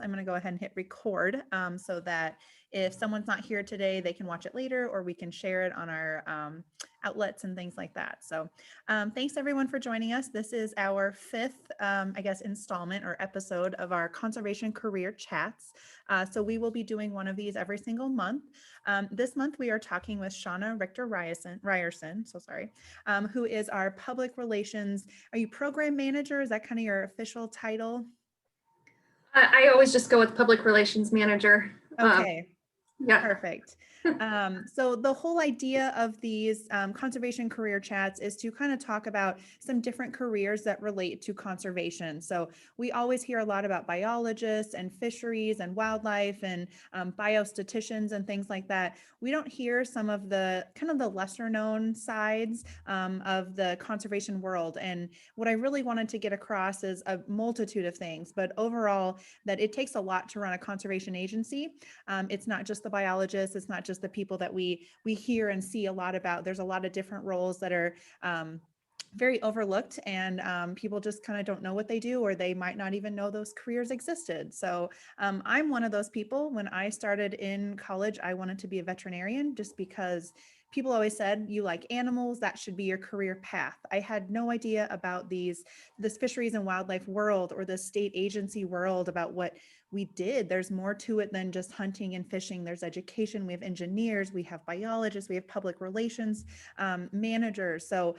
I'm going to go ahead and hit record so that if someone's not here today, they can watch it later, or we can share it on our outlets and things like that. So thanks everyone for joining us. This is our fifth, I guess, installment or episode of our conservation career chats. So we will be doing one of these every single month. This month we are talking with Shawna Richter-Ryerson, who is our public relations. Are you program manager? Is that kind of your official title? I always just go with public relations manager. Okay. Yeah. Perfect. So the whole idea of these conservation career chats is to kind of talk about some different careers that relate to conservation. So we always hear a lot about biologists and fisheries and wildlife and biostatisticians and things like that. We don't hear some of the kind of the lesser known sides of the conservation world. And what I really wanted to get across is a multitude of things, but overall that it takes a lot to run a conservation agency. It's not just the biologists, it's not just the people that we hear and see a lot about. There's a lot of different roles that are very overlooked, and people just kind of don't know what they do, or they might not even know those careers existed. So I'm one of those people. When I started in college, I wanted to be a veterinarian just because people always said, you like animals, that should be your career path. I had no idea about this fisheries and wildlife world or the state agency world, about what we did. There's more to it than just hunting and fishing. There's education. We have engineers, we have biologists, we have public relations managers. So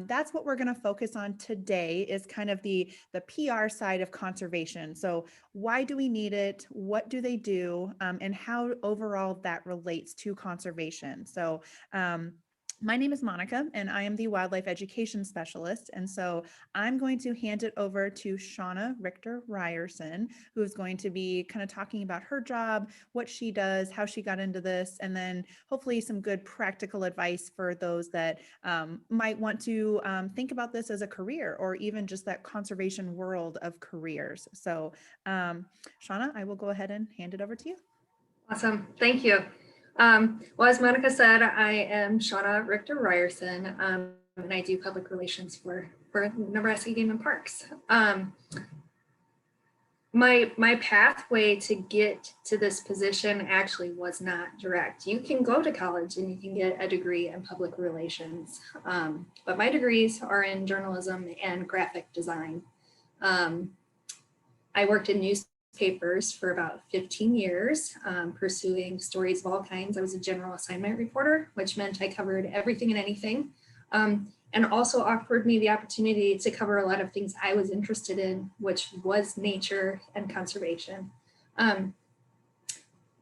that's what we're going to focus on today, is kind of the PR side of conservation. So why do we need it? What do they do? And how overall that relates to conservation. So my name is Monica, and I am the wildlife education specialist. And so I'm going to hand it over to Shawna Richter-Ryerson, who is going to be kind of talking about her job, what she does, how she got into this, and then hopefully some good practical advice for those that might want to think about this as a career, or even just that conservation world of careers. So Shawna, I will go ahead and hand it over to you. Awesome. Thank you. Well, as Monica said, I am Shawna Richter-Ryerson, and I do public relations for Nebraska Game and Parks. My pathway to get to this position actually was not direct. You can go to college and you can get a degree in public relations, but my degrees are in journalism and graphic design. I worked in newspapers for about 15 years, pursuing stories of all kinds. I was a general assignment reporter, which meant I covered everything and anything, and also offered me the opportunity to cover a lot of things I was interested in, which was nature and conservation.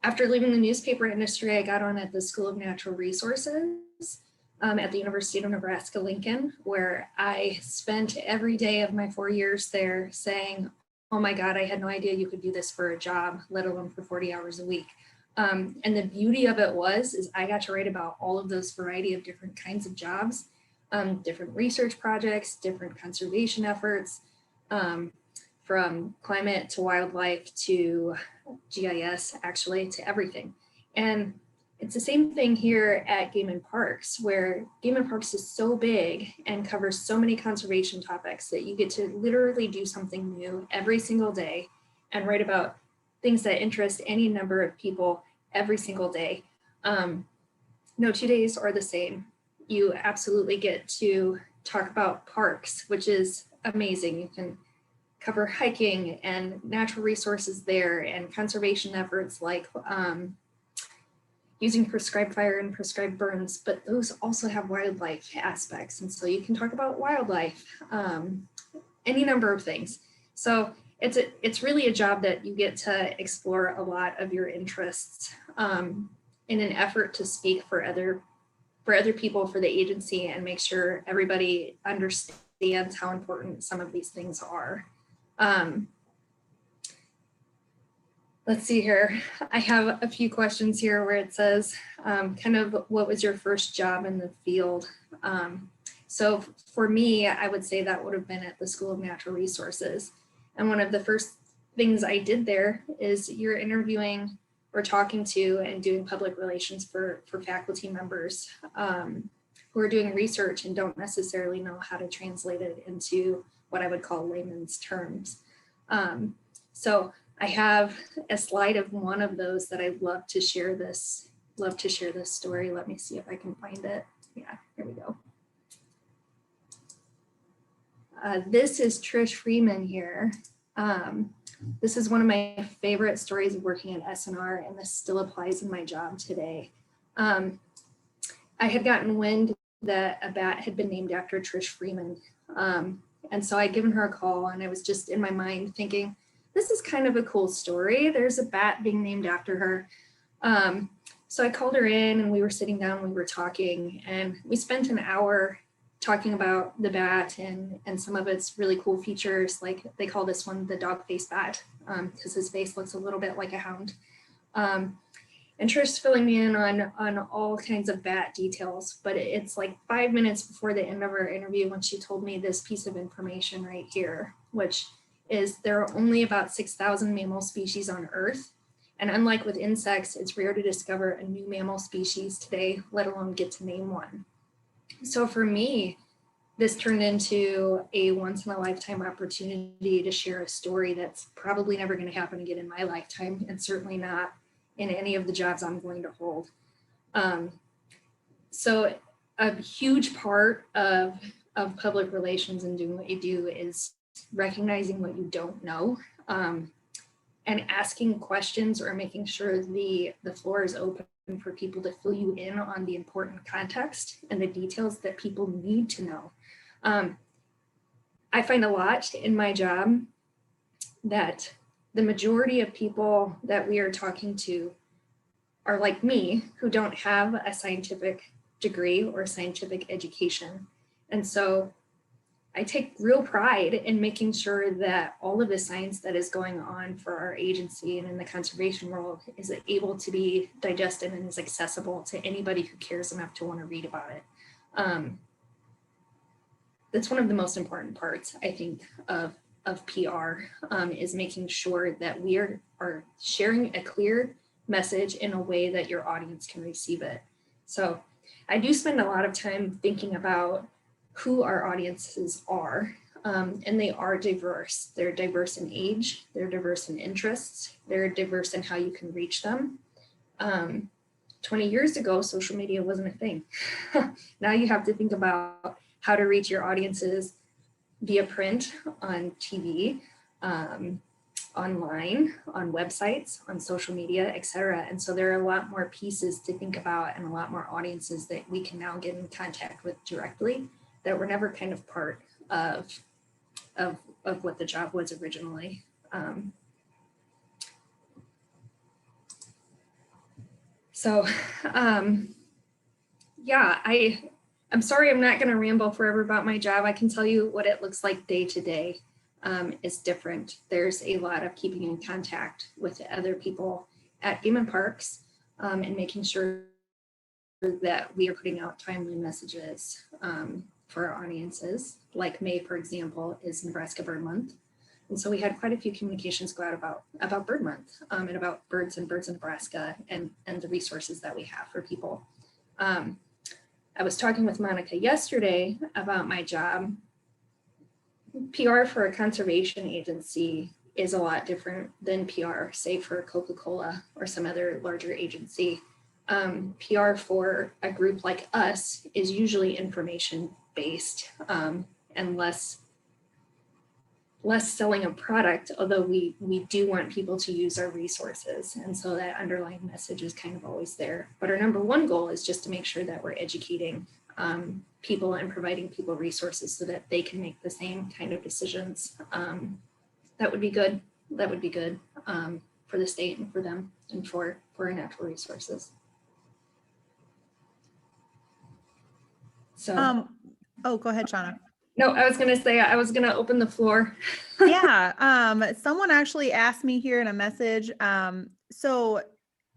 After leaving the newspaper industry, I got on at the School of Natural Resources at the University of Nebraska-Lincoln, where I spent every day of my 4 years there saying, oh my God, I had no idea you could do this for a job, let alone for 40 hours a week. And the beauty of it is I got to write about all of those variety of different kinds of jobs, different research projects, different conservation efforts, from climate to wildlife to GIS, actually, to everything. And it's the same thing here at Game and Parks, where Game and Parks is so big and covers so many conservation topics that you get to literally do something new every single day and write about things that interest any number of people every single day. No 2 days are the same. You absolutely get to talk about parks, which is amazing. You can cover hiking and natural resources there and conservation efforts like using prescribed fire and prescribed burns, but those also have wildlife aspects. And so you can talk about wildlife, any number of things. So it's really a job that you get to explore a lot of your interests in an effort to speak for other people, for the agency, and make sure everybody understands how important some of these things are. Let's see here. I have a few questions here where it says, kind of, what was your first job in the field? So for me, I would say that would have been at the School of Natural Resources. And one of the first things I did there is you're interviewing or talking to and doing public relations for faculty members who are doing research and don't necessarily know how to translate it into what I would call layman's terms. So I have a slide of one of those that I love to share this story. Let me see if I can find it. Yeah, here we go. This is Trish Freeman here. This is one of my favorite stories of working at SNR, and this still applies in my job today. I had gotten wind that a bat had been named after Trish Freeman. And so I'd given her a call, and I was just in my mind thinking, this is kind of a cool story. There's a bat being named after her. So I called her in, and we were sitting down, we were talking, and we spent an hour talking about the bat and some of its really cool features. Like they call this one the dog face bat, because his face looks a little bit like a hound. And Trish's filling me in on all kinds of bat details, but it's like 5 minutes before the end of our interview when she told me this piece of information right here, which is there are only about 6,000 mammal species on Earth. And unlike with insects, it's rare to discover a new mammal species today, let alone get to name one. So for me, this turned into a once in a lifetime opportunity to share a story that's probably never going to happen again in my lifetime, and certainly not in any of the jobs I'm going to hold. So a huge part of public relations and doing what you do is recognizing what you don't know, and asking questions or making sure the floor is open for people to fill you in on the important context and the details that people need to know. I find a lot in my job that the majority of people that we are talking to are like me, who don't have a scientific degree or scientific education. And so I take real pride in making sure that all of the science that is going on for our agency and in the conservation world is able to be digested and is accessible to anybody who cares enough to want to read about it. That's one of the most important parts, I think, of PR, is making sure that we are sharing a clear message in a way that your audience can receive it. So I do spend a lot of time thinking about who our audiences are, and they are diverse. They're diverse in age, they're diverse in interests, they're diverse in how you can reach them. 20 years ago, social media wasn't a thing. Now you have to think about how to reach your audiences via print, on TV, online, on websites, on social media, et cetera. And so there are a lot more pieces to think about and a lot more audiences that we can now get in contact with directly that were never kind of part of what the job was originally. Yeah, I'm sorry, I'm not going to ramble forever about my job. I can tell you what it looks like day to day is different. There's a lot of keeping in contact with other people at game and parks, and making sure that we are putting out timely messages for our audiences. Like May, for example, is Nebraska Bird Month. And so we had quite a few communications go out about Bird Month, and about birds in Nebraska and the resources that we have for people. I was talking with Monica yesterday about my job. PR for a conservation agency is a lot different than PR, say, for Coca-Cola or some other larger agency. PR for a group like us is usually information-based, and less selling a product, although we do want people to use our resources. And so that underlying message is kind of always there. But our number one goal is just to make sure that we're educating people and providing people resources so that they can make the same kind of decisions. That would be good. That would be good for the state and for them and for our natural resources. So. Oh, go ahead, Shawna. No, I was going to say, I was going to open the floor. Yeah. Someone actually asked me here in a message. So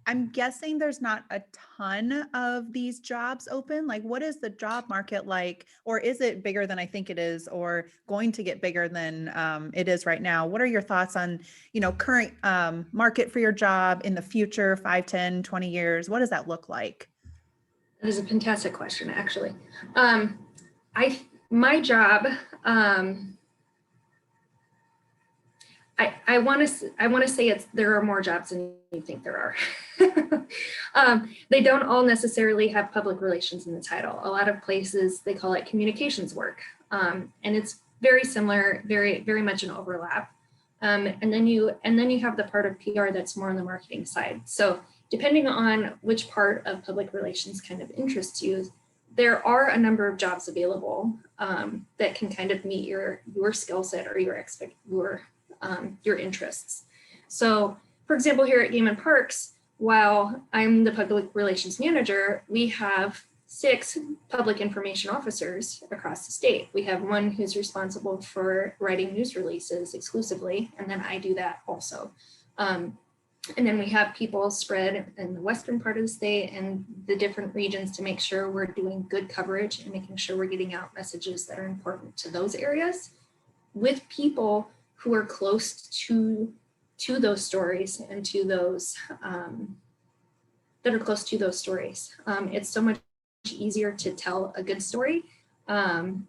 I'm guessing there's not a ton of these jobs open. Like, what is the job market like? Or is it bigger than I think it is, or going to get bigger than it is right now? What are your thoughts on, current market for your job in the future, 5, 10, 20 years? What does that look like? That is a fantastic question, actually. My job, I want to say there are more jobs than you think there are. They don't all necessarily have public relations in the title. A lot of places they call it communications work, and it's very similar, very much an overlap. And then you have the part of PR that's more on the marketing side. So depending on which part of public relations kind of interests you, there are a number of jobs available that can kind of meet your skill set or your interests. So for example, here at Game and Parks, while I'm the public relations manager, we have 6 public information officers across the state. We have one who's responsible for writing news releases exclusively, and then I do that also. And then we have people spread in the western part of the state and the different regions to make sure we're doing good coverage and making sure we're getting out messages that are important to those areas with people who are close to those stories and to those that are close to those stories. It's so much easier to tell a good story and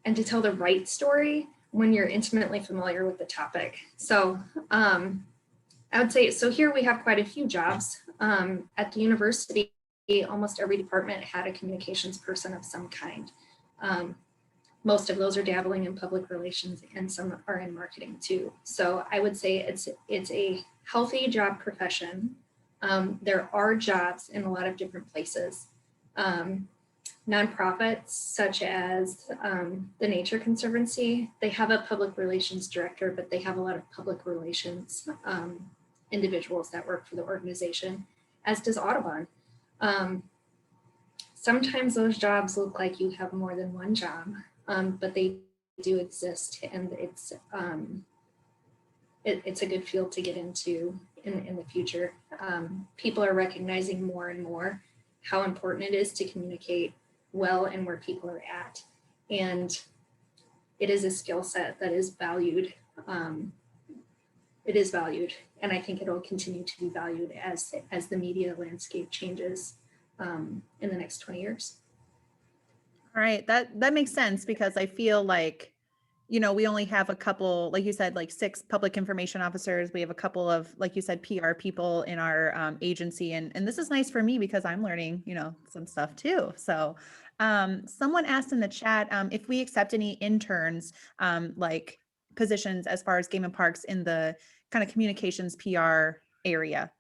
to tell the right story when you're intimately familiar with the topic. So I would say, so here we have quite a few jobs. At the university, almost every department had a communications person of some kind. Most of those are dabbling in public relations and some are in marketing too. So I would say it's a healthy job profession. There are jobs in a lot of different places. Nonprofits such as the Nature Conservancy, they have a public relations director, but they have a lot of public relations individuals that work for the organization, as does Audubon. Sometimes those jobs look like you have more than one job, but they do exist, and it's a good field to get into in the future. People are recognizing more and more how important it is to communicate well and where people are at. And it is a skill set that is valued. It is valued, and I think it'll continue to be valued as the media landscape changes in the next 20 years. All right, that makes sense, because I feel like, we only have a couple, like you said, like 6 public information officers. We have a couple of, like you said, PR people in our agency. And this is nice for me because I'm learning, some stuff too. So someone asked in the chat if we accept any interns, like positions as far as Game and Parks in the kind of communications PR area.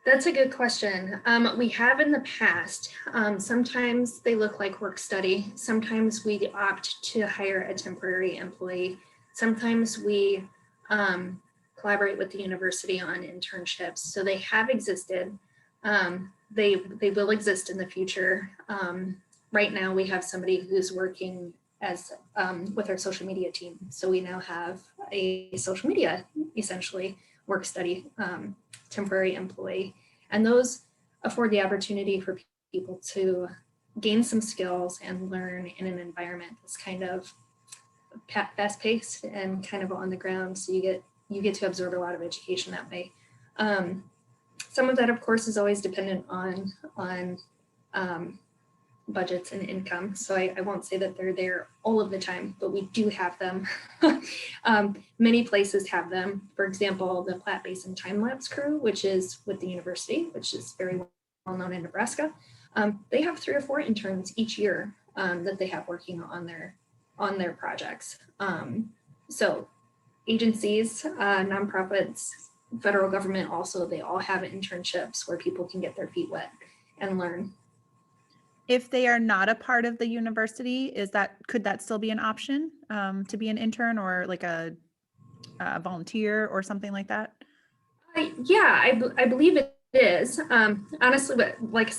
That's a good question. We have in the past. Sometimes they look like work study. Sometimes we opt to hire a temporary employee. Sometimes we collaborate with the university on internships. So they have existed. They will exist in the future. Right now we have somebody who's working as with our social media team. So we now have a social media, essentially, work study temporary employee, and those afford the opportunity for people to gain some skills and learn in an environment that's kind of fast paced and kind of on the ground. So you get to absorb a lot of education that way. Some of that, of course, is always dependent on budgets and income. So I won't say that they're there all of the time, but we do have them. Many places have them. For example, the Platte Basin Time Lapse crew, which is with the university, which is very well known in Nebraska. They have 3 or 4 interns each year that they have working on their projects. So agencies, nonprofits, federal government also, they all have internships where people can get their feet wet and learn. If they are not a part of the university, could that still be an option to be an intern or like a volunteer or something like that? Yeah, I believe it is. Honestly, but like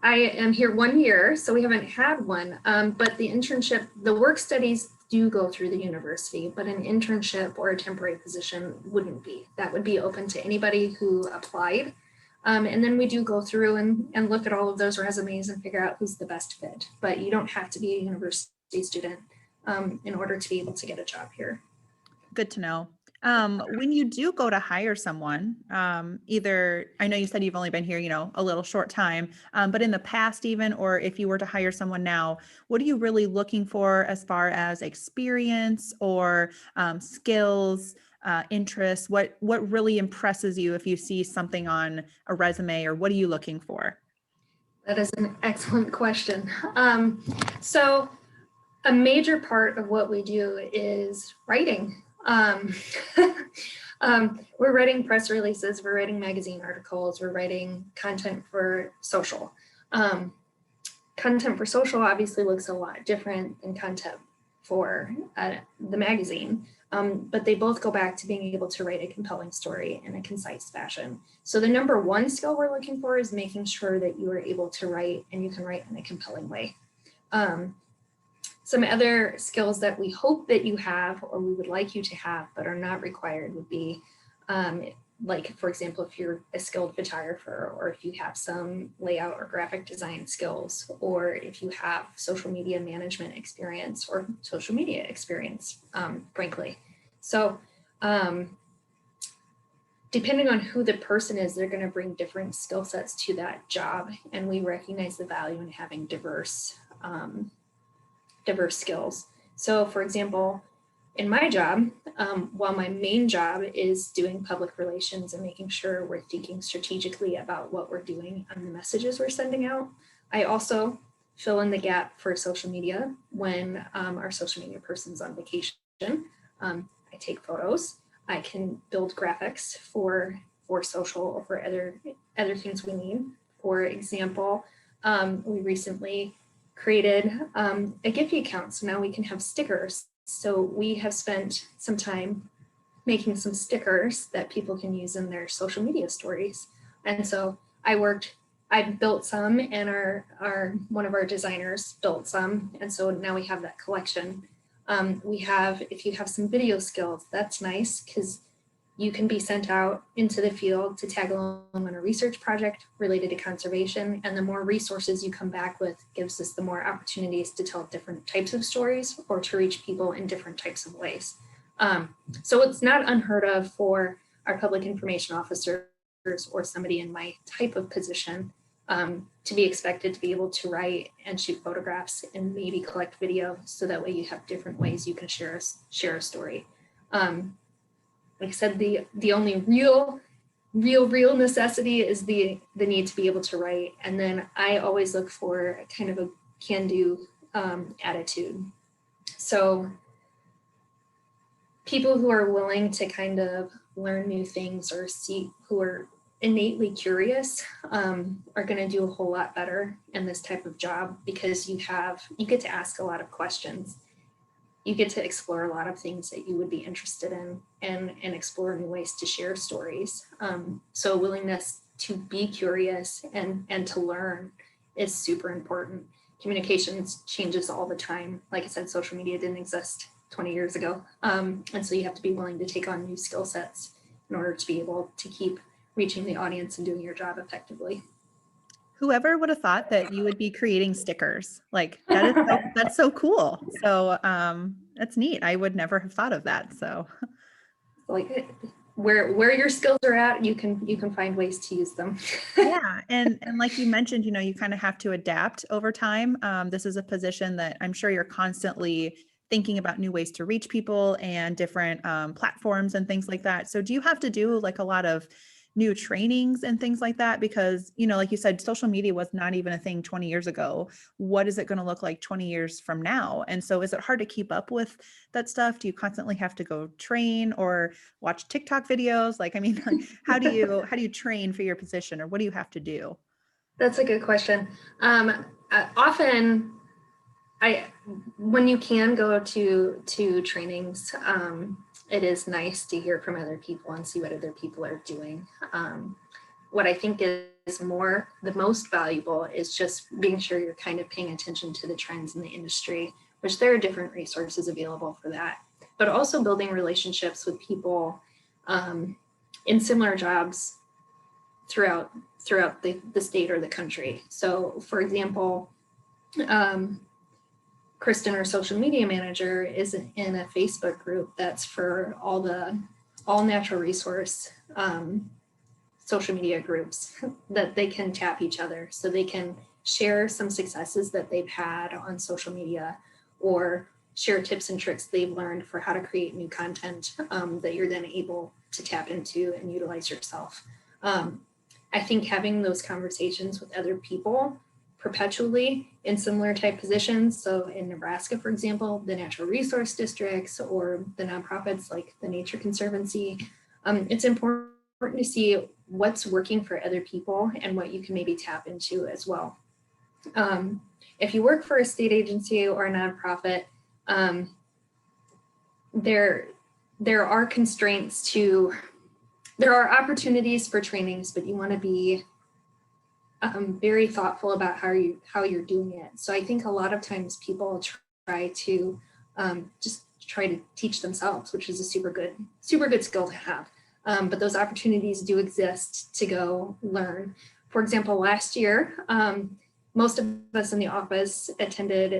I am here 1 year, so we haven't had one. But the internship, the work studies do go through the university, but an internship or a temporary position wouldn't be. That would be open to anybody who applied. And then we do go through and look at all of those resumes and figure out who's the best fit. But you don't have to be a university student in order to be able to get a job here. Good to know. When you do go to hire someone, either, I know you said you've only been here, a little short time, but in the past even, or if you were to hire someone now, what are you really looking for as far as experience or skills, interests? What really impresses you if you see something on a resume, or what are you looking for? That is an excellent question. So a major part of what we do is writing. We're writing press releases, we're writing magazine articles, we're writing content for social. Content for social obviously looks a lot different than content for the magazine, but they both go back to being able to write a compelling story in a concise fashion. So the number one skill we're looking for is making sure that you are able to write and you can write in a compelling way. Some other skills that we hope that you have, or we would like you to have, but are not required would be like, for example, if you're a skilled photographer, or if you have some layout or graphic design skills, or if you have social media management experience or social media experience, frankly. So depending on who the person is, they're going to bring different skill sets to that job. And we recognize the value in having diverse skills. So for example, in my job, while my main job is doing public relations and making sure we're thinking strategically about what we're doing and the messages we're sending out, I also fill in the gap for social media when our social media person's on vacation. I take photos. I can build graphics for social or for other things we need. For example, we recently created a Giphy account, so now we can have stickers. So we have spent some time making some stickers that people can use in their social media stories. And so I built some, and one of our designers built some. And so now we have that collection. If you have some video skills, that's nice, because you can be sent out into the field to tag along on a research project related to conservation. And the more resources you come back with gives us the more opportunities to tell different types of stories or to reach people in different types of ways. So it's not unheard of for our public information officers or somebody in my type of position to be expected to be able to write and shoot photographs and maybe collect video, so that way you have different ways you can share a story. Like I said, the only real necessity is the need to be able to write. And then I always look for kind of a can-do attitude. So people who are willing to kind of learn new things or who are innately curious are going to do a whole lot better in this type of job, because you get to ask a lot of questions. You get to explore a lot of things that you would be interested in, and explore new ways to share stories. So willingness to be curious and to learn is super important. Communications changes all the time. Like I said, social media didn't exist 20 years ago. And so you have to be willing to take on new skill sets in order to be able to keep reaching the audience and doing your job effectively. Whoever would have thought that you would be creating stickers? Like that's so cool. So that's neat. I would never have thought of that. So like where your skills are at, you can find ways to use them. Yeah, and like you mentioned, you kind of have to adapt over time. This is a position that I'm sure you're constantly thinking about new ways to reach people and different platforms and things like that. So do you have to do like a lot of new trainings and things like that? Because, like you said, social media was not even a thing 20 years ago. What is it going to look like 20 years from now? And so is it hard to keep up with that stuff? Do you constantly have to go train or watch TikTok videos? Like, I mean, how do you train for your position, or what do you have to do? That's a good question. Often when you can go to trainings, it is nice to hear from other people and see what other people are doing. What I think is the most valuable is just being sure you're kind of paying attention to the trends in the industry, which there are different resources available for that, but also building relationships with people in similar jobs throughout the state or the country. So for example, Kristen, our social media manager, is in a Facebook group that's for all the all natural resource social media groups that they can tap each other, so they can share some successes that they've had on social media, or share tips and tricks they've learned for how to create new content that you're then able to tap into and utilize yourself. I think having those conversations with other people perpetually in similar type positions, so in Nebraska, for example, the natural resource districts or the nonprofits like the Nature Conservancy, it's important to see what's working for other people and what you can maybe tap into as well. If you work for a state agency or a nonprofit, there are constraints to, there are opportunities for trainings, but you want to be very thoughtful about how you're doing it. So I think a lot of times people try to just try to teach themselves, which is a super good skill to have. But those opportunities do exist to go learn. For example, last year, most of us in the office attended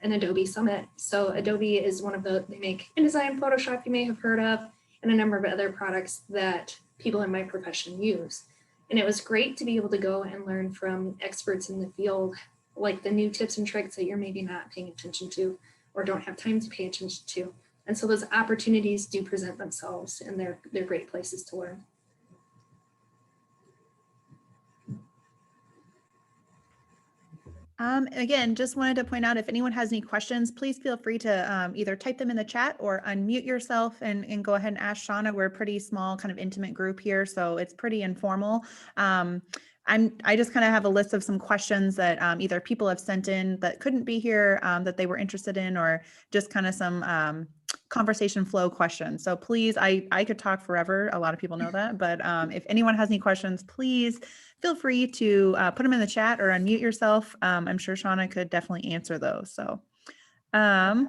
an Adobe Summit. So Adobe is one of they make InDesign, Photoshop, you may have heard of, and a number of other products that people in my profession use. And it was great to be able to go and learn from experts in the field, like the new tips and tricks that you're maybe not paying attention to or don't have time to pay attention to. And so those opportunities do present themselves, and they're great places to learn. Again, just wanted to point out, if anyone has any questions, please feel free to either type them in the chat or unmute yourself and go ahead and ask Shawna. We're a pretty small, kind of intimate group here, so it's pretty informal. I just kind of have a list of some questions that either people have sent in that couldn't be here that they were interested in, or just kind of some conversation flow questions. So please, I could talk forever. A lot of people know that, but if anyone has any questions, please feel free to put them in the chat or unmute yourself. I'm sure Shawna could definitely answer those. So I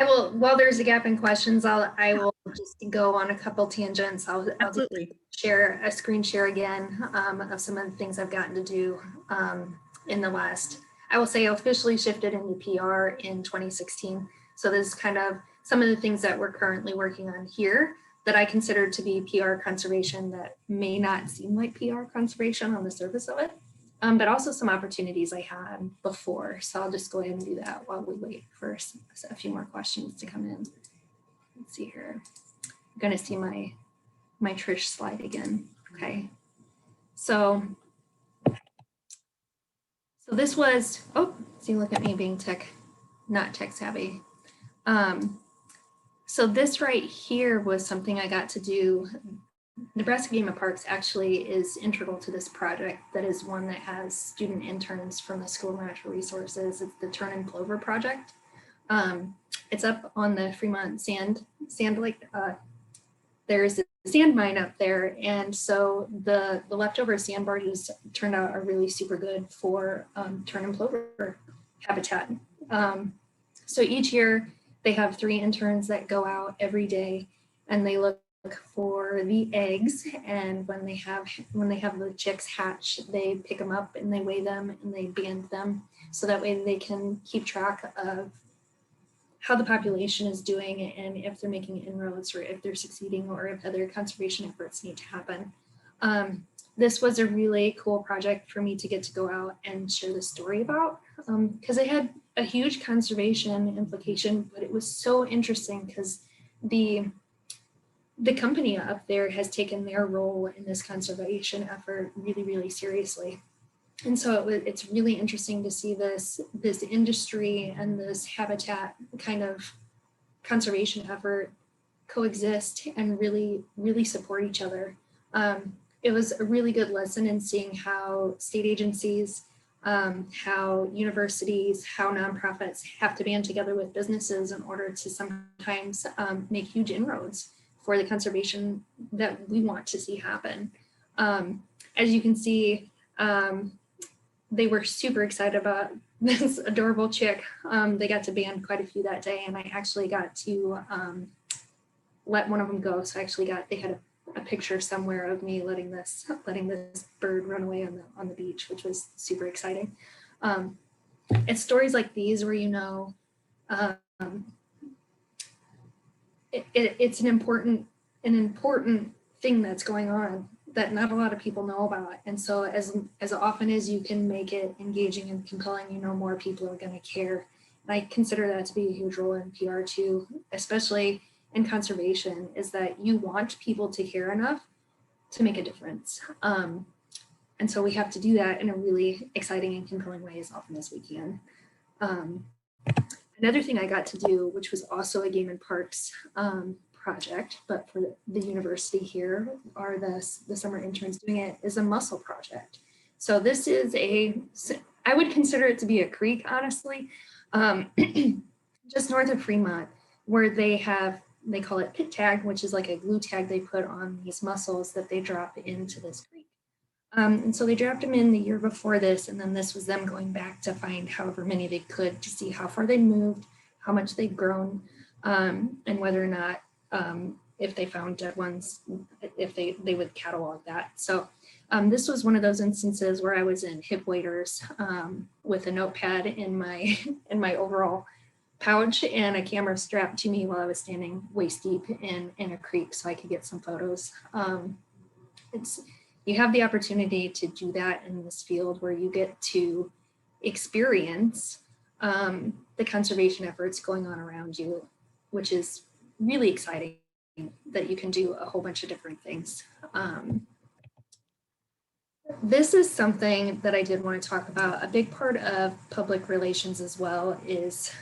will, while there's a gap in questions, I will just go on a couple tangents. I'll absolutely share a screen share again of some of the things I've gotten to do in the last, I will say officially shifted into PR in 2016. So this is kind of some of the things that we're currently working on here that I consider to be PR conservation that may not seem like PR conservation on the surface of it, but also some opportunities I had before. So I'll just go ahead and do that while we wait for a few more questions to come in. Let's see here. I'm gonna see my Trish slide again. Okay. So this was, oh, see, look at me being not tech savvy. So this right here was something I got to do. Nebraska Game of Parks actually is integral to this project that is one that has student interns from the School of Natural Resources. It's the Turn and Plover project. It's up on the Fremont sand lake. There's a sand mine up there. And so the leftover sand barges turned out are really super good for tern and plover habitat. So each year they have 3 interns that go out every day and they look for the eggs, and when they have the chicks hatch, they pick them up and they weigh them and they band them, so that way they can keep track of how the population is doing and if they're making inroads or if they're succeeding or if other conservation efforts need to happen. This was a really cool project for me to get to go out and share the story about, because it had a huge conservation implication, but it was so interesting because the company up there has taken their role in this conservation effort really, really seriously. And so it's really interesting to see this industry and this habitat kind of conservation effort coexist and really, really support each other. It was a really good lesson in seeing how state agencies, how universities, how nonprofits have to band together with businesses in order to sometimes make huge inroads for the conservation that we want to see happen. As you can see, they were super excited about this adorable chick. They got to band quite a few that day, and I actually got to let one of them go. So they had a picture somewhere of me letting this bird run away on the beach, which was super exciting. It's stories like these where it's an important an important thing that's going on that not a lot of people know about. And so as often as you can make it engaging and compelling, you know, more people are going to care. And I consider that to be a huge role in PR too, especially in conservation, is that you want people to care enough to make a difference. And so we have to do that in a really exciting and compelling way as often as we can. Another thing I got to do, which was also a Game and Parks project, but for the university here, or the summer interns doing it, is a mussel project. So this is I would consider it to be a creek, honestly, just north of Fremont, where they call it pit tag, which is like a glue tag they put on these mussels that they drop into this creek. And so they dropped them in the year before this, and then this was them going back to find however many they could to see how far they moved, how much they'd grown, and whether or not, if they found dead ones, if they would catalog that. So this was one of those instances where I was in hip waders with a notepad in my overall pouch and a camera strapped to me while I was standing waist deep in a creek so I could get some photos. You have the opportunity to do that in this field where you get to experience the conservation efforts going on around you, which is really exciting, that you can do a whole bunch of different things. This is something that I did want to talk about. A big part of public relations as well is,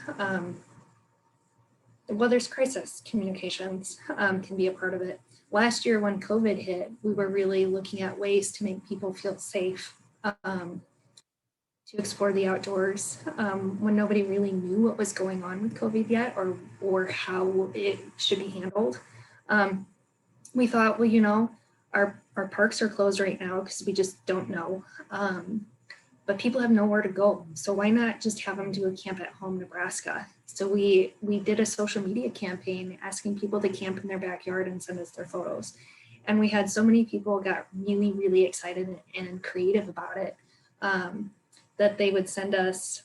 well, there's crisis communications can be a part of it. Last year when COVID hit, we were really looking at ways to make people feel safe, to explore the outdoors when nobody really knew what was going on with COVID yet, or how it should be handled. We thought, well, you know, our parks are closed right now because we just don't know. But people have nowhere to go. So why not just have them do a camp at home Nebraska? So we did a social media campaign asking people to camp in their backyard and send us their photos. And we had so many people got really, really excited and creative about it that they would send us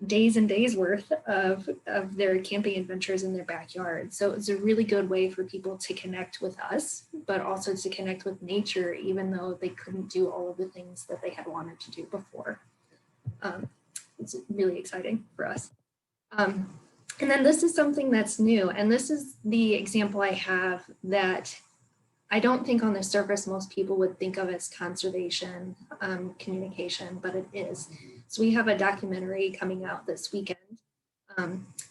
days and days worth of their camping adventures in their backyard. So it's a really good way for people to connect with us, but also to connect with nature, even though they couldn't do all of the things that they had wanted to do before. It's really exciting for us. And then this is something that's new. And this is the example I have that I don't think on the surface most people would think of as conservation communication, but it is. So we have a documentary coming out this weekend.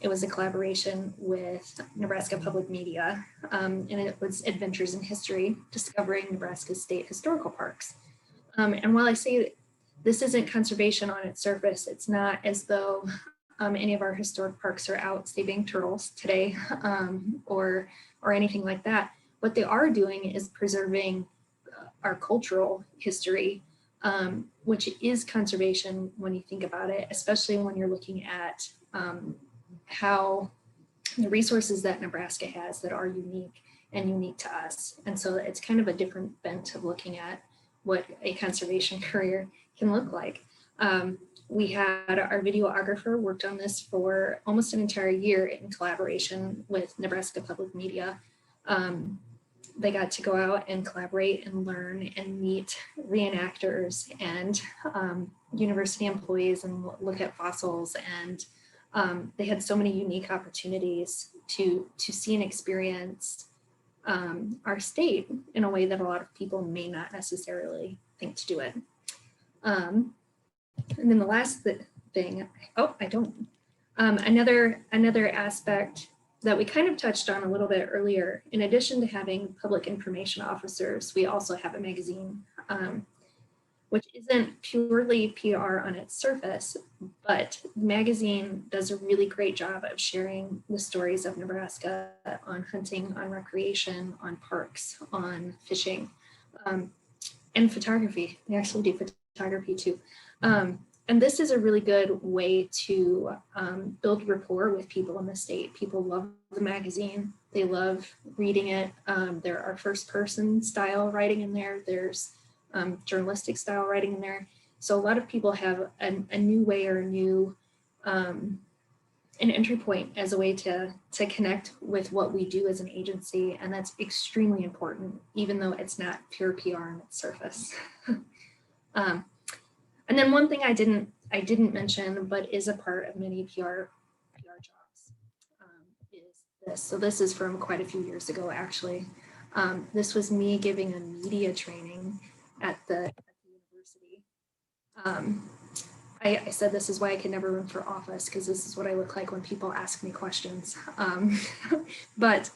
It was a collaboration with Nebraska Public Media, and it was Adventures in History, Discovering Nebraska's State Historical Parks. And while I say this isn't conservation on its surface, it's not as though any of our historic parks are out saving turtles today or anything like that. What they are doing is preserving our cultural history, which is conservation when you think about it, especially when you're looking at how the resources that Nebraska has that are unique to us. And so it's kind of a different bent of looking at what a conservation career can look like. We had our videographer worked on this for almost an entire year in collaboration with Nebraska Public Media. They got to go out and collaborate and learn and meet reenactors and university employees and look at fossils. And they had so many unique opportunities to see and experience our state in a way that a lot of people may not necessarily think to do it. And then the last thing, another aspect that we kind of touched on a little bit earlier, in addition to having public information officers, we also have a magazine, which isn't purely PR on its surface, but the magazine does a really great job of sharing the stories of Nebraska on hunting, on recreation, on parks, on fishing, and photography. They actually do photography too. And this is a really good way to build rapport with people in the state. People love the magazine. They love reading it. There are first person style writing in there. There's journalistic style writing in there. So a lot of people have a new way or a new an entry point, as a way to connect with what we do as an agency. And that's extremely important, even though it's not pure PR on its surface. And then one thing I didn't mention, but is a part of many PR jobs, is this. So this is from quite a few years ago, actually. This was me giving a media training at the university. I said this is why I could never run for office, because this is what I look like when people ask me questions. But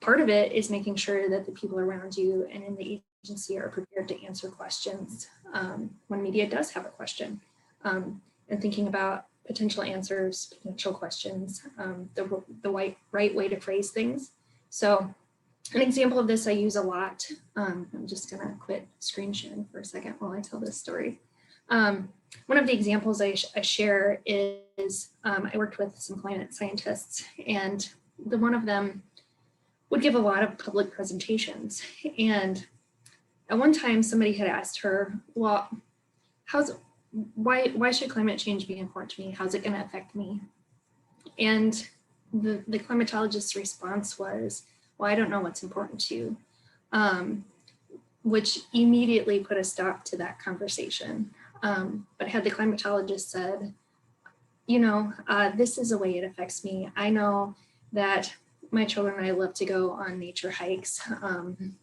part of it is making sure that the people around you and in the agency are prepared to answer questions when media does have a question, and thinking about potential answers, potential questions, the right way to phrase things. So an example of this I use a lot. I'm just gonna quit screen sharing for a second while I tell this story. One of the examples I share is I worked with some climate scientists, and one of them would give a lot of public presentations. And at one time, somebody had asked her, well, why should climate change be important to me? How's it gonna affect me? And the climatologist's response was, well, I don't know what's important to you, which immediately put a stop to that conversation. But had the climatologist said, you know, this is a way it affects me. I know that my children and I love to go on nature hikes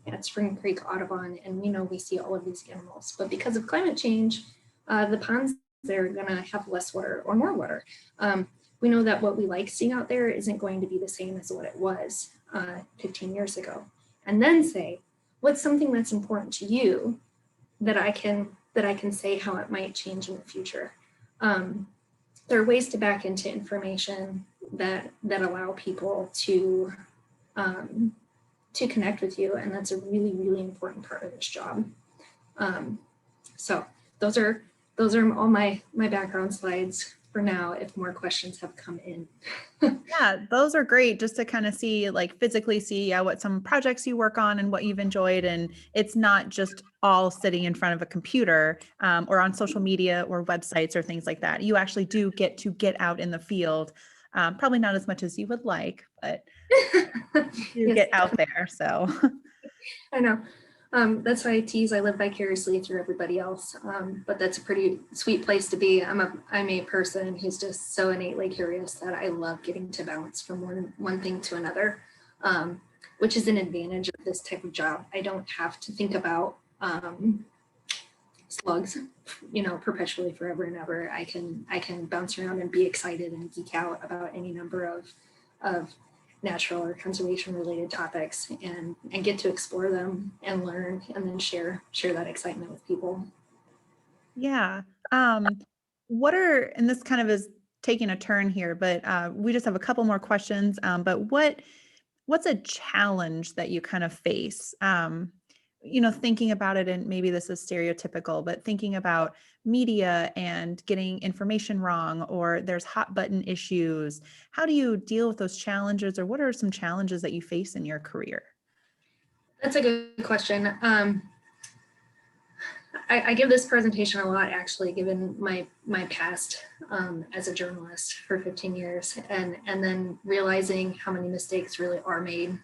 at Spring Creek, Audubon, and we know we see all of these animals. But because of climate change, the ponds, they're gonna have less water or more water. We know that what we like seeing out there isn't going to be the same as what it was 15 years ago. And then say, what's something that's important to you that I can say how it might change in the future. There are ways to back into information that allow people to connect with you, and that's a really, really important part of this job. So those are all my background slides for now, if more questions have come in. Yeah, those are great, just to kind of see, like physically see what some projects you work on and what you've enjoyed. And it's not just all sitting in front of a computer or on social media or websites or things like that. You actually do get to get out in the field. Probably not as much as you would like, but you Yes, get out there. So I know. That's why I tease I live vicariously through everybody else, but that's a pretty sweet place to be. I'm a person who's just so innately curious that I love getting to bounce from one thing to another, which is an advantage of this type of job. I don't have to think about slugs, you know, perpetually forever and ever. I can bounce around and be excited and geek out about any number of natural or conservation related topics and get to explore them and learn and then share that excitement with people. yeah. And this kind of is taking a turn here, but we just have a couple more questions. But what's a challenge that you kind of face? Thinking about it, and maybe this is stereotypical, but thinking about media and getting information wrong, or there's hot button issues. How do you deal with those challenges, or what are some challenges that you face in your career? That's a good question. I give this presentation a lot, actually, given my past as a journalist for 15 years, and then realizing how many mistakes really are made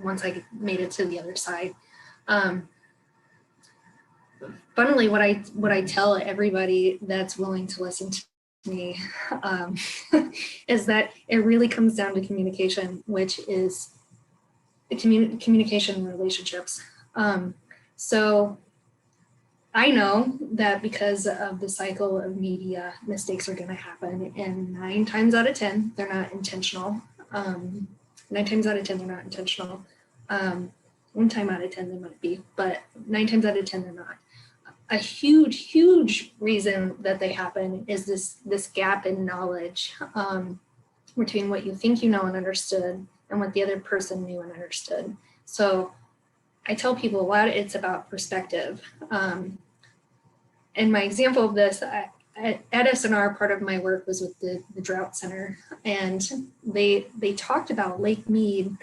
once I made it to the other side. Funnily, what I tell everybody that's willing to listen to me is that it really comes down to communication, which is communication relationships. So I know that because of the cycle of media, mistakes are going to happen, and 9 times out of 10, they're not intentional. 9 times out of 10, they're not intentional. 1 time out of 10, they might be, but 9 times out of 10, they're not. A huge reason that they happen is this gap in knowledge between what you think you know and understood and what the other person knew and understood. So I tell people a lot, it's about perspective. And my example of this, at SNR, part of my work was with the Drought Center, and they talked about Lake Mead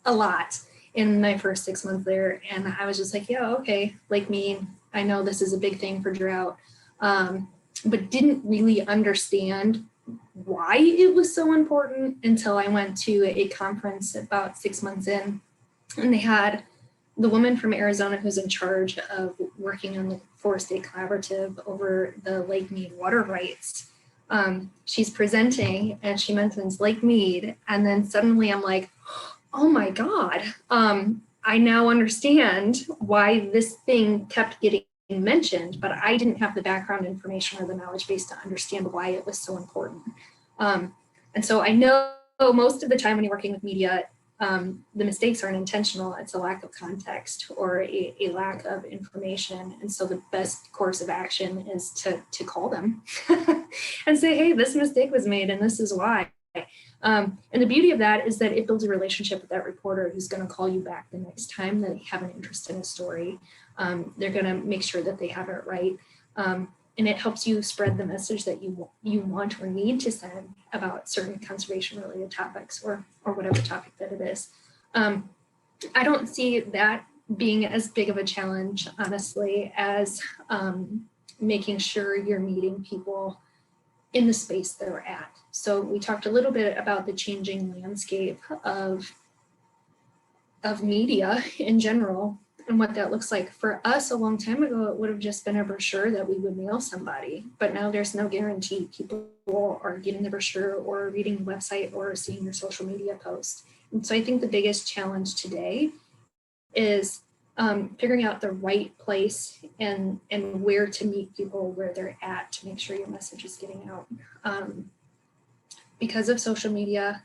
a lot in my first 6 months there. And I was just like, yeah, okay, Lake Mead, I know this is a big thing for drought, but didn't really understand why it was so important until I went to a conference about 6 months in, and they had the woman from Arizona who's in charge of working on the 4-state collaborative over the Lake Mead water rights. She's presenting and she mentions Lake Mead, and then suddenly I'm like, oh my God, I now understand why this thing kept getting mentioned, but I didn't have the background information or the knowledge base to understand why it was so important. And so I know most of the time when you're working with media, the mistakes aren't intentional. It's a lack of context or a lack of information. And so the best course of action is to call them and say, hey, this mistake was made and this is why. And the beauty of that is that it builds a relationship with that reporter who's going to call you back the next time they have an interest in a story. They're going to make sure that they have it right. And it helps you spread the message that you want or need to send about certain conservation related topics or whatever topic that it is. I don't see that being as big of a challenge, honestly, as making sure you're meeting people in the space they're at. So we talked a little bit about the changing landscape of media in general and what that looks like. For us a long time ago, it would have just been a brochure that we would mail somebody, but now there's no guarantee people are getting the brochure or reading the website or seeing your social media post. And so I think the biggest challenge today is figuring out the right place and where to meet people where they're at to make sure your message is getting out. Because of social media,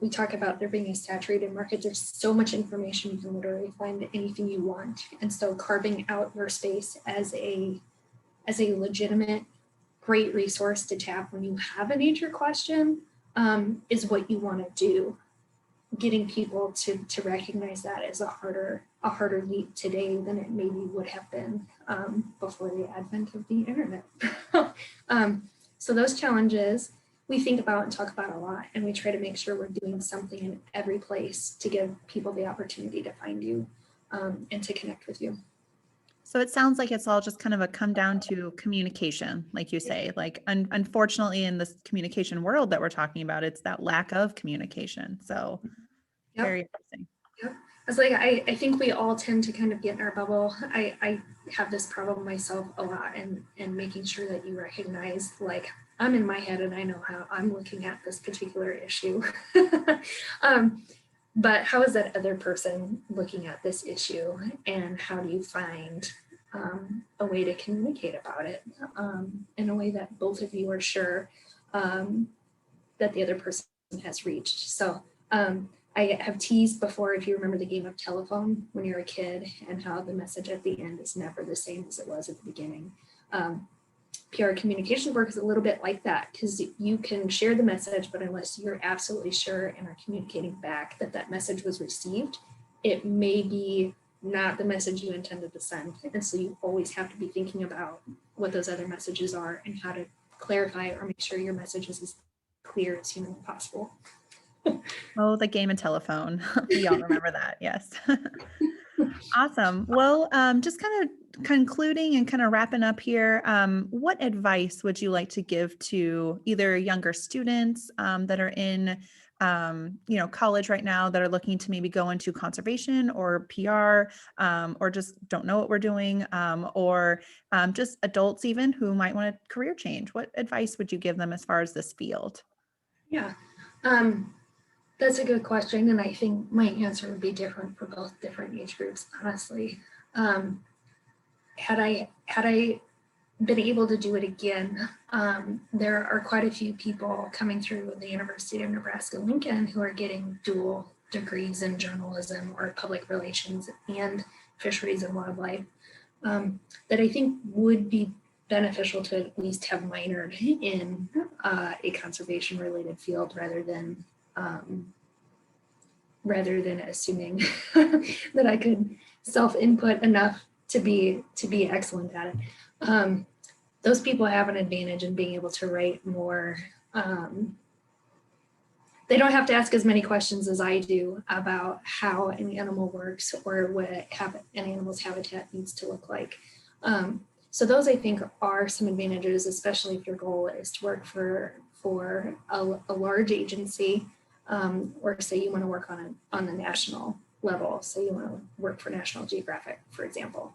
we talk about there being a saturated market. There's so much information, you can literally find anything you want. And so carving out your space as a legitimate, great resource to tap when you have a nature question is what you want to do. Getting people to recognize that is a harder leap today than it maybe would have been before the advent of the internet. So those challenges we think about and talk about a lot, and we try to make sure we're doing something in every place to give people the opportunity to find you and to connect with you. So it sounds like it's all just kind of a come down to communication, like you say, like unfortunately in this communication world that we're talking about, it's that lack of communication. So Yep. Very interesting. Yep. It's like, I think we all tend to kind of get in our bubble. I have this problem myself a lot, and making sure that you recognize, like, I'm in my head and I know how I'm looking at this particular issue. But how is that other person looking at this issue, and how do you find a way to communicate about it in a way that both of you are sure that the other person has reached? So I have teased before, if you remember the game of telephone when you're a kid, and how the message at the end is never the same as it was at the beginning. PR communication work is a little bit like that, because you can share the message, but unless you're absolutely sure and are communicating back that that message was received, it may be not the message you intended to send. And so you always have to be thinking about what those other messages are and how to clarify or make sure your message is as clear as humanly possible. Oh, the game and telephone. We all remember that. Yes. Awesome. Well, just kind of concluding and kind of wrapping up here, what advice would you like to give to either younger students that are in college right now that are looking to maybe go into conservation or PR, or just don't know what we're doing, or just adults even who might want a career change? What advice would you give them as far as this field? Yeah. That's a good question, and I think my answer would be different for both different age groups, honestly. Had I been able to do it again, there are quite a few people coming through the University of Nebraska Lincoln who are getting dual degrees in journalism or public relations and fisheries and wildlife that I think would be beneficial to at least have minored in a conservation related field rather than assuming that I could self-input enough to be excellent at it. Those people have an advantage in being able to write more. They don't have to ask as many questions as I do about how an animal works or what an animal's habitat needs to look like. So those I think are some advantages, especially if your goal is to work for a large agency, or say you want to work on the national level. Say you want to work for National Geographic, for example.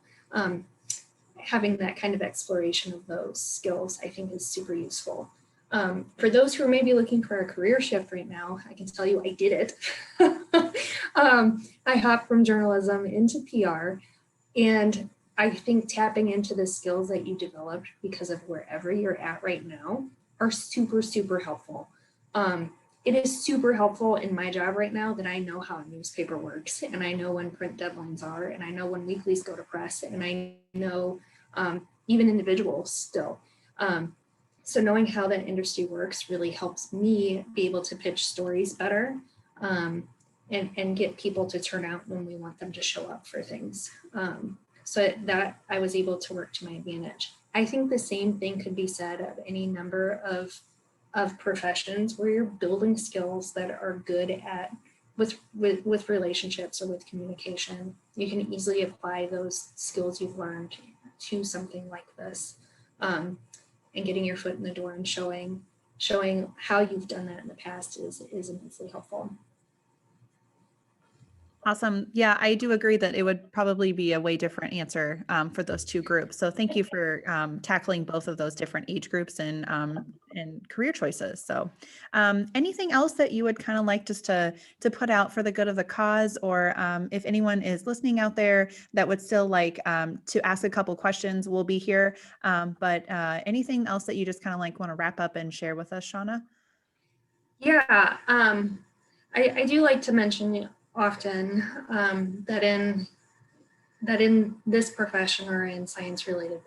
Having that kind of exploration of those skills, I think, is super useful. For those who are maybe looking for a career shift right now, I can tell you I did it. I hopped from journalism into PR, and I think tapping into the skills that you developed because of wherever you're at right now are super, super helpful. It is super helpful in my job right now that I know how a newspaper works, and I know when print deadlines are, and I know when weeklies go to press, and I know even individuals still. So knowing how that industry works really helps me be able to pitch stories better, and get people to turn out when we want them to show up for things. So that I was able to work to my advantage. I think the same thing could be said of any number of professions where you're building skills that are good at with relationships or with communication. You can easily apply those skills you've learned to something like this, and getting your foot in the door and showing how you've done that in the past is immensely helpful. Awesome. Yeah, I do agree that it would probably be a way different answer for those two groups. So thank you for tackling both of those different age groups and career choices. So anything else that you would kind of like just to put out for the good of the cause, or if anyone is listening out there that would still like to ask a couple questions, we'll be here. But anything else that you just kind of like want to wrap up and share with us, Shawna? Yeah, I do like to mention often that in this profession or in science related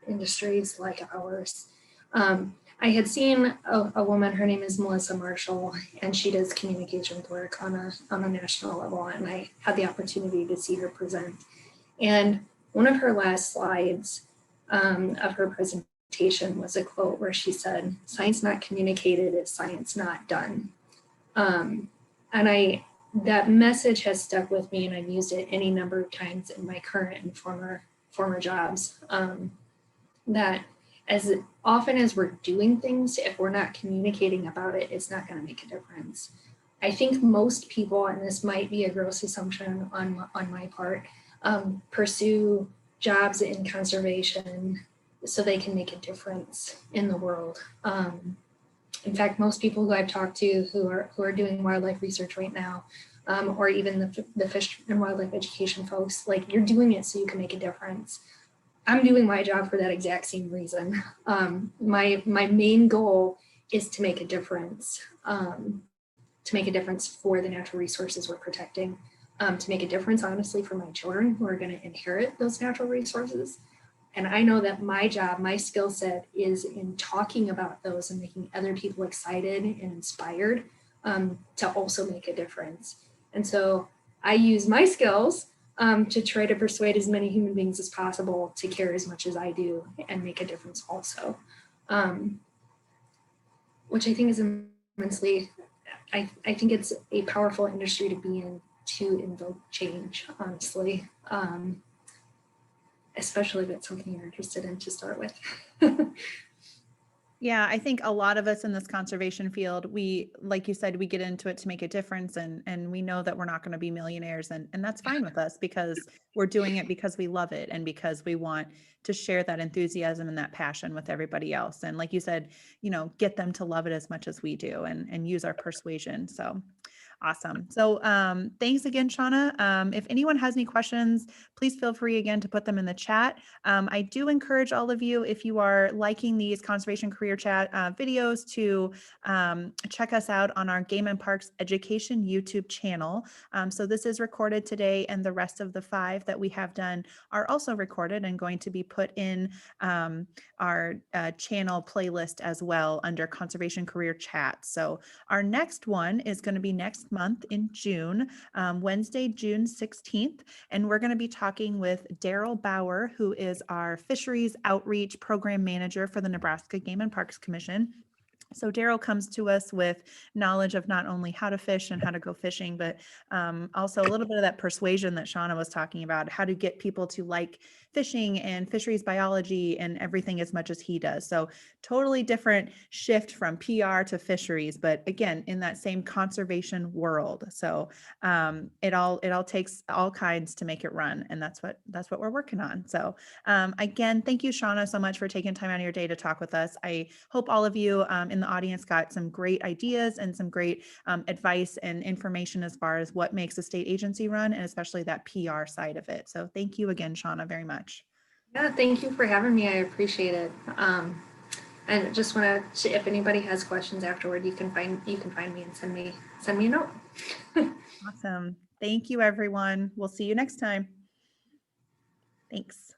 industries like ours, I had seen a woman, her name is Melissa Marshall, and she does communications work on a national level, and I had the opportunity to see her present. And one of her last slides of her presentation was a quote where she said, "Science not communicated is science not done." And that message has stuck with me, and I've used it any number of times in my current and former jobs. That as often as we're doing things, if we're not communicating about it, it's not going to make a difference. I think most people, and this might be a gross assumption on my part, pursue jobs in conservation so they can make a difference in the world. In fact, most people who I've talked to who are doing wildlife research right now, or even the fish and wildlife education folks, like, you're doing it so you can make a difference. I'm doing my job for that exact same reason. My main goal is to make a difference, for the natural resources we're protecting, to make a difference, honestly, for my children who are going to inherit those natural resources. And I know that my job, my skill set is in talking about those and making other people excited and inspired to also make a difference. And so I use my skills to try to persuade as many human beings as possible to care as much as I do and make a difference also, which I think is immensely, I think it's a powerful industry to be in to invoke change, honestly, especially if it's something you're interested in to start with. Yeah, I think a lot of us in this conservation field, we, like you said, we get into it to make a difference, and we know that we're not going to be millionaires, and that's fine with us, because we're doing it because we love it and because we want to share that enthusiasm and that passion with everybody else. And like you said, get them to love it as much as we do, and use our persuasion. So awesome. So thanks again, Shawna. If anyone has any questions, please feel free again to put them in the chat. I do encourage all of you, if you are liking these Conservation Career Chat videos, to check us out on our Game and Parks Education YouTube channel. So this is recorded today, and the rest of the 5 that we have done are also recorded and going to be put in our channel playlist as well under Conservation Career Chat. So our next one is going to be next month in June, Wednesday, June 16th. And we're going to be talking with Daryl Bauer, who is our Fisheries Outreach Program Manager for the Nebraska Game and Parks Commission. So Daryl comes to us with knowledge of not only how to fish and how to go fishing, but also a little bit of that persuasion that Shawna was talking about, how to get people to like fishing and fisheries biology and everything as much as he does. So totally different shift from PR to fisheries, but again, in that same conservation world. So it all takes all kinds to make it run, and that's what we're working on. So again, thank you, Shawna, so much for taking time out of your day to talk with us. I hope all of you in the audience got some great ideas and some great advice and information as far as what makes a state agency run, and especially that PR side of it. So thank you again, Shawna, very much. Yeah, thank you for having me. I appreciate it. And just want to, if anybody has questions afterward, you can find me and send me a note. Awesome. Thank you, everyone. We'll see you next time. Thanks.